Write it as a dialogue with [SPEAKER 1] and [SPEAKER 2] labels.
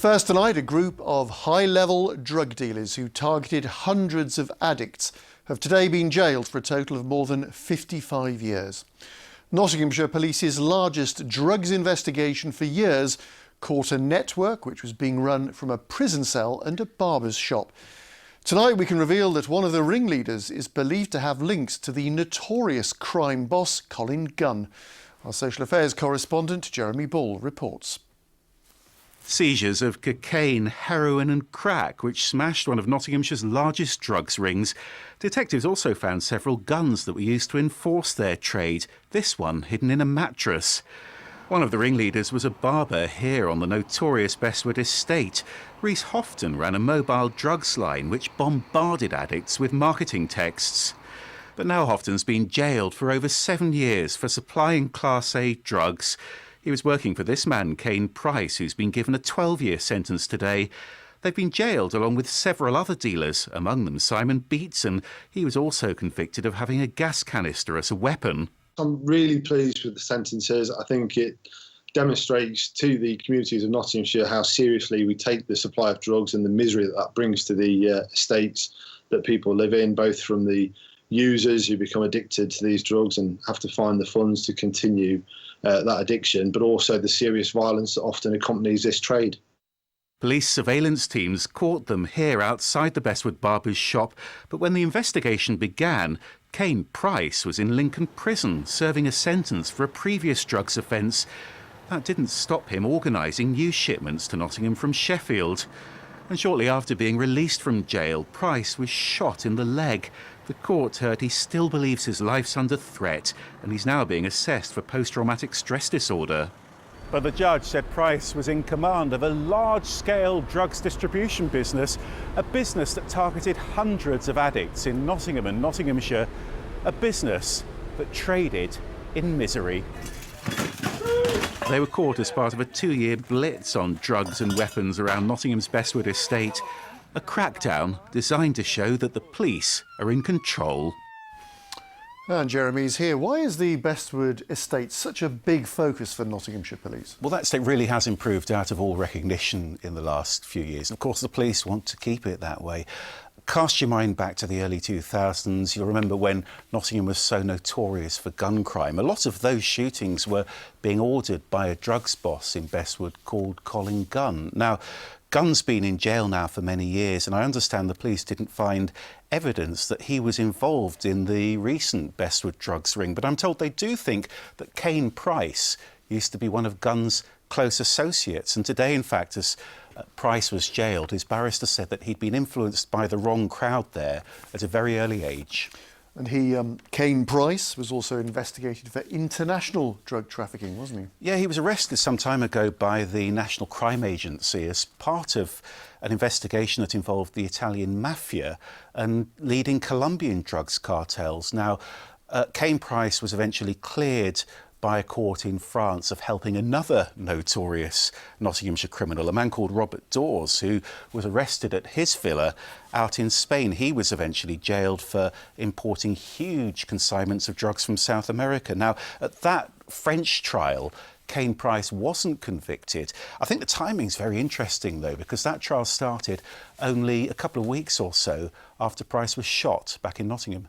[SPEAKER 1] First tonight, a group of high-level drug dealers who targeted hundreds of addicts have today been jailed for a total of more than 55 years. Nottinghamshire Police's largest drugs investigation for years caught a network which was being run from a prison cell and a barber's shop. Tonight we can reveal that one of the ringleaders is believed to have links to the notorious crime boss Colin Gunn. Our social affairs correspondent Jeremy Ball reports.
[SPEAKER 2] Seizures of cocaine, heroin and crack, which smashed one of Nottinghamshire's largest drugs rings. Detectives also found several guns that were used to enforce their trade, this one hidden in a mattress. One of the ringleaders was a barber here on the notorious Bestwood estate. Rhys Houghton ran a mobile drugs line which bombarded addicts with marketing texts. But now Houghton's been jailed for over 7 years for supplying Class A drugs. He was working for this man, Kane Price, who's been given a 12-year sentence today. They've been jailed along with several other dealers, among them Simon Beatson. He was also convicted of having a gas canister as a weapon.
[SPEAKER 3] I'm really pleased with the sentences. I think it demonstrates to the communities of Nottinghamshire how seriously we take the supply of drugs and the misery that that brings to the estates that people live in, both from the users who become addicted to these drugs and have to find the funds to continue that addiction, but also the serious violence that often accompanies this trade.
[SPEAKER 2] Police surveillance teams caught them here outside the Bestwood barber's shop, but when the investigation began, Kane Price was in Lincoln Prison serving a sentence for a previous drugs offence. That didn't stop him organising new shipments to Nottingham from Sheffield. And shortly after being released from jail, Price was shot in the leg. The court heard he still believes his life's under threat and he's now being assessed for post-traumatic stress disorder. But the judge said Price was in command of a large-scale drugs distribution business, a business that targeted hundreds of addicts in Nottingham and Nottinghamshire, a business that traded in misery. They were caught as part of a 2-year blitz on drugs and weapons around Nottingham's Bestwood estate, a crackdown designed to show that the police are in control.
[SPEAKER 1] And Jeremy's here. Why is the Bestwood estate such a big focus for Nottinghamshire Police?
[SPEAKER 4] Well, that estate really has improved out of all recognition in the last few years. Of course, the police want to keep it that way. Cast your mind back to the early 2000s. You'll remember when Nottingham was so notorious for gun crime. A lot of those shootings were being ordered by a drugs boss in Bestwood called Colin Gunn. Now, Gunn's been in jail now for many years, and I understand the police didn't find evidence that he was involved in the recent Bestwood drugs ring. But I'm told they do think that Kane Price used to be one of Gunn's close associates. And today, in fact, as Price was jailed, his barrister said that he'd been influenced by the wrong crowd there at a very early age.
[SPEAKER 1] And he, Kane Price, was also investigated for international drug trafficking, wasn't he?
[SPEAKER 4] Yeah, he was arrested some time ago by the National Crime Agency as part of an investigation that involved the Italian mafia and leading Colombian drugs cartels. Now, Kane Price was eventually cleared by a court in France of helping another notorious Nottinghamshire criminal, a man called Robert Dawes, who was arrested at his villa out in Spain. He was eventually jailed for importing huge consignments of drugs from South America. Now, at that French trial, Kane Price wasn't convicted. I think the timing's very interesting, though, because that trial started only a couple of weeks or so after Price was shot back in Nottingham.